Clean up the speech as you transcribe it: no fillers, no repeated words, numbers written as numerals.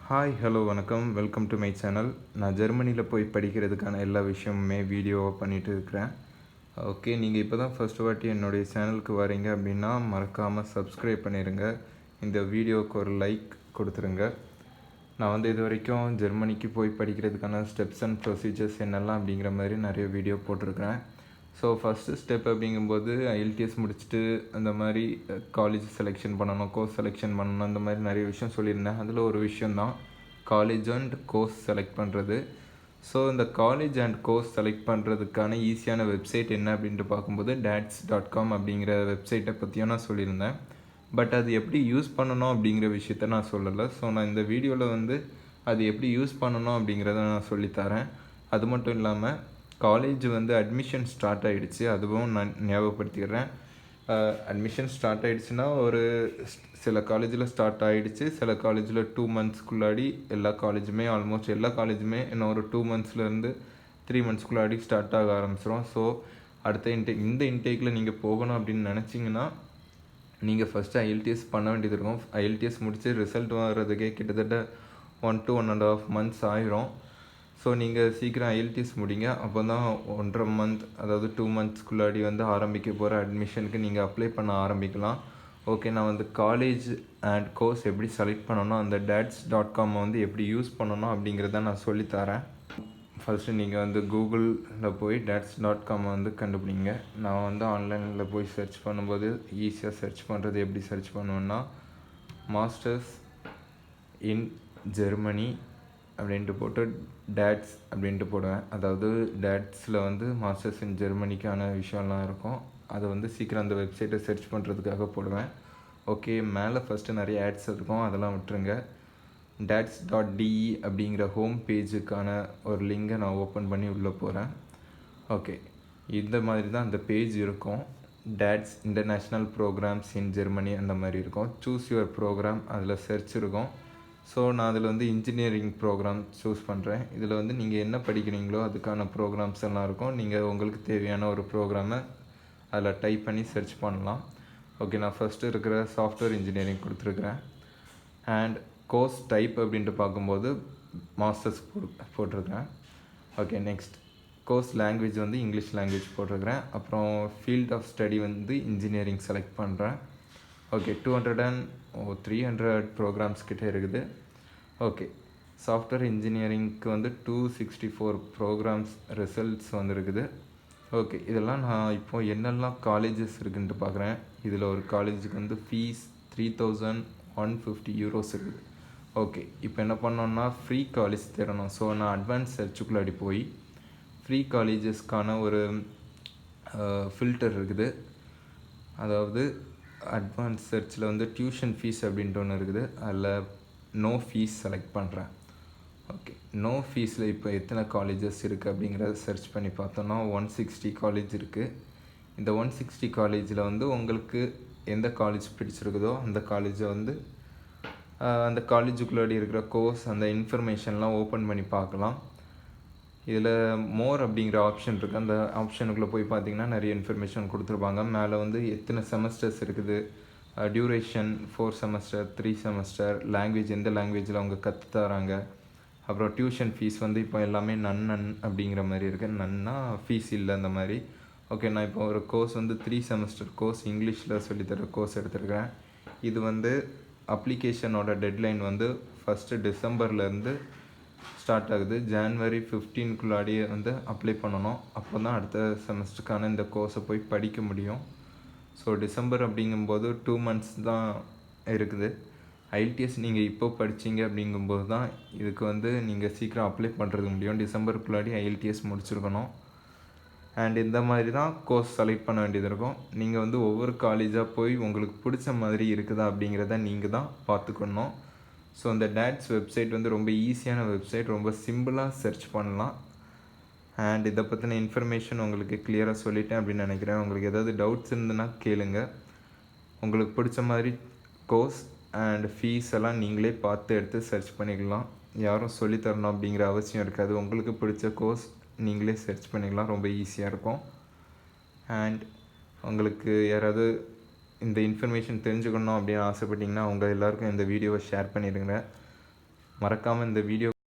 Hi hello வணக்கம் welcome to my channel. நான் ஜெர்மனியில் போய் படிக்கிறதுக்கான எல்லா விஷயமுமே வீடியோவாக பண்ணிகிட்டு இருக்கிறேன். ஓகே, நீங்கள் இப்போ தான் ஃபர்ஸ்ட் வாட்டி என்னுடைய சேனலுக்கு வரீங்க அப்படின்னா மறக்காமல் சப்ஸ்கிரைப் பண்ணிடுங்க. இந்த வீடியோவுக்கு ஒரு லைக் கொடுத்துருங்க. நான் வந்து இது வரைக்கும் ஜெர்மனிக்கு போய் படிக்கிறதுக்கான ஸ்டெப்ஸ் அண்ட் ப்ரொசீஜர்ஸ் என்னெல்லாம் அப்படிங்கிற மாதிரி நிறைய வீடியோ போட்டிருக்கிறேன். ஸோ ஃபஸ்ட்டு ஸ்டெப் அப்படிங்கும்போது ஐஎல்டிஎஸ் முடிச்சுட்டு அந்த மாதிரி காலேஜ் செலெக்ஷன் பண்ணணும், கோர்ஸ் செலெக்ஷன் பண்ணணும், அந்த மாதிரி நிறைய விஷயம் சொல்லியிருந்தேன். அதில் ஒரு விஷயந்தான் காலேஜ் அண்ட் கோர்ஸ் செலக்ட் பண்ணுறது. ஸோ இந்த காலேஜ் அண்ட் கோர்ஸ் செலக்ட் பண்ணுறதுக்கான ஈஸியான வெப்சைட் என்ன அப்படின்ட்டு பார்க்கும்போது DAADS.com அப்படிங்கிற வெப்சைட்டை பற்றியும் நான் சொல்லியிருந்தேன். பட் அது எப்படி யூஸ் பண்ணணும் அப்படிங்கிற விஷயத்த நான் சொல்லலை. ஸோ நான் இந்த வீடியோவில் வந்து அது எப்படி யூஸ் பண்ணணும் அப்படிங்கிறத நான் சொல்லித்தரேன். அது மட்டும் இல்லாமல் காலேஜ் வந்து அட்மிஷன் ஸ்டார்ட் ஆகிடுச்சு, அதுவும் நான் ஞாபகப்படுத்திடுறேன். அட்மிஷன் ஸ்டார்ட் ஆகிடுச்சுன்னா ஒரு சில காலேஜில் ஸ்டார்ட் ஆகிடுச்சு, சில காலேஜில் 2 மந்த்ஸ்க்குள்ளாடி எல்லா காலேஜுமே ஆல்மோஸ்ட் எல்லா காலேஜுமே இன்னும் ஒரு 2 மந்த்ஸ்லேருந்து 3 மந்த்ஸ்க்குள்ளாடி ஸ்டார்ட் ஆக ஆரம்பிச்சிடும். ஸோ அடுத்த இந்த இன்டேக்கில் நீங்கள் போகணும் அப்படின்னு நினச்சிங்கன்னா நீங்கள் ஃபஸ்ட்டு ஐஎல்டிஎஸ் பண்ண வேண்டியது இருக்கும். ஐஎல்டிஎஸ் முடித்து ரிசல்ட் வர்றதுக்கே கிட்டத்தட்ட 1 to 1.5 months ஆயிரும். ஸோ நீங்கள் சீக்கிரம் ஐஎல்டிஎஸ் முடிங்க. அப்போ தான் 1.5 month அதாவது 2 monthsக்குள்ளாடி வந்து ஆரம்பிக்க போகிற அட்மிஷனுக்கு நீங்கள் அப்ளை பண்ண ஆரம்பிக்கலாம். ஓகே, நான் வந்து காலேஜ் அண்ட் கோர்ஸ் எப்படி செலக்ட் பண்ணணும், அந்த DAADS.com வந்து எப்படி யூஸ் பண்ணணும் அப்படிங்கிறத நான் சொல்லித்தரேன். ஃபஸ்ட்டு நீங்கள் வந்து கூகுளில் போய் DAADS.com வந்து கண்டுபிடிங்க. நான் வந்து ஆன்லைனில் போய் சர்ச் பண்ணும்போது ஈஸியாக சர்ச் பண்ணுறது எப்படி சர்ச் பண்ணுவேன்னா மாஸ்டர்ஸ் இன் ஜெர்மனி அப்படின்ட்டு போட்டு DAADS அப்படின்ட்டு போடுவேன். அதாவது DAADSல வந்து மாஸ்டர்ஸ் இன் ஜெர்மனிக்கான விஷயம்லாம் இருக்கும். அதை வந்து சீக்கிரம் அந்த வெப்சைட்டை சர்ச் பண்ணுறதுக்காக போடுவேன். ஓகே, மேலே ஃபஸ்ட்டு நிறைய ஆட்ஸ் இருக்கும், அதெல்லாம் விட்டுருங்க. DAADS.de அப்படிங்கிற ஹோம் பேஜுக்கான ஒரு லிங்கை நான் ஓப்பன் பண்ணி உள்ளே போகிறேன். ஓகே, இந்த மாதிரி தான் அந்த பேஜ் இருக்கும். DAADS international programs in Germany அந்த மாதிரி இருக்கும். சூஸ் யுவர் ப்ரோக்ராம் அதில் சர்ச் இருக்கும். ஸோ நான் அதில் வந்து இன்ஜினியரிங் ப்ரோக்ராம் சூஸ் பண்ணுறேன். இதில் வந்து நீங்கள் என்ன படிக்கிறீங்களோ அதுக்கான ப்ரோக்ராம்ஸ் எல்லாம் இருக்கும். நீங்கள் உங்களுக்கு தேவையான ஒரு ப்ரோக்ராமை அதில் டைப் பண்ணி சர்ச் பண்ணலாம். ஓகே, நான் ஃபஸ்ட்டு இருக்கிற சாஃப்ட்வேர் இன்ஜினியரிங் கொடுத்துருக்குறேன். அண்ட் கோர்ஸ் டைப் அப்படின்ட்டு பார்க்கும்போது மாஸ்டர்ஸ் போட்டிருக்கிறேன். ஓகே, நெக்ஸ்ட் கோர்ஸ் லாங்குவேஜ் வந்து இங்கிலீஷ் லாங்குவேஜ் போட்டிருக்கிறேன். அப்புறம் ஃபீல்ட் ஆஃப் ஸ்டடி வந்து இன்ஜினியரிங் செலக்ட் பண்ணுறேன். ஓகே, 300 ப்ரோக்ராம்ஸ் கிட்டே இருக்குது. ஓகே, சாஃப்ட்வேர் இன்ஜினியரிங்க்கு வந்து 264 ப்ரோக்ராம்ஸ் ரிசல்ட்ஸ் வந்துருக்குது. ஓகே, இதெல்லாம் நான் இப்போ என்னெல்லாம் காலேஜஸ் இருக்குதுன்ட்டு பார்க்குறேன். இதில் ஒரு காலேஜுக்கு வந்து ஃபீஸ் 3150 euros இருக்குது. ஓகே, இப்போ என்ன பண்ணோன்னா ஃப்ரீ காலேஜ் தேடணும். ஸோ நான் அட்வான்ஸ் சர்ச்சுக்குள்ளாடி போய் ஃப்ரீ காலேஜஸ்க்கான ஒரு ஃபில்டர் இருக்குது. அதாவது அட்வான்ஸ் சர்ச்சில் வந்து டியூஷன் ஃபீஸ் அப்படின்ட்டு ஒன்று இருக்குது. அதில் நோ ஃபீஸ் செலக்ட் பண்ணுறேன். ஓகே, நோ ஃபீஸில் இப்போ எத்தனை காலேஜஸ் இருக்குது அப்படிங்கிறத சர்ச் பண்ணி பார்த்தோன்னா 160 காலேஜ் இருக்குது. இந்த 160 காலேஜில் வந்து உங்களுக்கு எந்த காலேஜ் பிடிச்சிருக்குதோ அந்த காலேஜை வந்து அந்த காலேஜுக்குள்ளாடி இருக்கிற கோர்ஸ் அந்த இன்ஃபர்மேஷன்லாம் ஓப்பன் பண்ணி பார்க்கலாம். இதில் மோர் அப்படிங்கிற ஆப்ஷன் இருக்குது. அந்த ஆப்ஷனுக்குள்ளே போய் பார்த்திங்கன்னா நிறைய இன்ஃபர்மேஷன் கொடுத்துருப்பாங்க. மேலே வந்து எத்தனை செமஸ்டர்ஸ் இருக்குது, டியூரேஷன் 4 செமஸ்டர் 3 செமஸ்டர், லாங்குவேஜ் எந்த லாங்குவேஜில் அவங்க கற்று தராங்க, அப்புறம் டியூஷன் ஃபீஸ் வந்து இப்போ எல்லாமே நன் அப்படிங்கிற மாதிரி இருக்குது. நன்னா ஃபீஸ் இல்லை அந்த மாதிரி. ஓகே, நான் இப்போ ஒரு கோர்ஸ் வந்து 3 செமஸ்டர் கோர்ஸ் இங்கிலீஷில் சொல்லித்தர கோர்ஸ் எடுத்துருக்கேன். இது வந்து அப்ளிகேஷனோட டெட்லைன் வந்து 1 டிசம்பர்லேருந்து ஸ்டார்ட் ஆகுது. January 15க்குள்ளாடியே வந்து அப்ளை பண்ணணும். அப்போ தான் அடுத்த செமஸ்டருக்கான இந்த கோர்ஸை போய் படிக்க முடியும். ஸோ டிசம்பர் அப்படிங்கும்போது 2 months தான் இருக்குது. ஐஎல்டிஎஸ் நீங்கள் இப்போ படித்தீங்க அப்படிங்கும்போது தான் இதுக்கு வந்து நீங்கள் சீக்கிரம் அப்ளை பண்ணுறது முடியும். டிசம்பருக்குள்ளாடி ஐஎல்டிஎஸ் முடிச்சிருக்கணும். அண்ட் இந்த மாதிரி தான் கோர்ஸ் செலக்ட் பண்ண வேண்டியது இருக்கும். நீங்கள் வந்து ஒவ்வொரு காலேஜாக போய் உங்களுக்கு பிடிச்ச மாதிரி இருக்குதா அப்படிங்கிறத நீங்கள் தான் பார்த்துக்கணும். ஸோ அந்த DAADS வெப்சைட் வந்து ரொம்ப ஈஸியான வெப்சைட், ரொம்ப சிம்பிளாக சர்ச் பண்ணலாம். அண்ட் இதை பற்றின இன்ஃபர்மேஷன் உங்களுக்கு கிளியராக சொல்லிட்டேன் அப்படின்னு நினைக்கிறேன். உங்களுக்கு ஏதாவது டவுட்ஸ் இருந்ததுன்னா கேளுங்க. உங்களுக்கு பிடிச்ச மாதிரி கோர்ஸ் அண்ட் ஃபீஸ் எல்லாம் நீங்களே பார்த்து எடுத்து சர்ச் பண்ணிக்கலாம். யாரும் சொல்லித்தரணும் அப்படிங்கிற அவசியம் இருக்காது. உங்களுக்கு பிடிச்ச கோர்ஸ் நீங்களே சர்ச் பண்ணிக்கலாம், ரொம்ப ஈஸியாக இருக்கும். அண்ட் உங்களுக்கு யாராவது இந்த இன்ஃபர்மேஷன் தெரிஞ்சுக்கணும் அப்படின்னு ஆசைப்பட்டிங்கன்னா அவங்க எல்லாருக்கும் இந்த வீடியோவை ஷேர் பண்ணிடுங்க. மறக்காமல் இந்த வீடியோ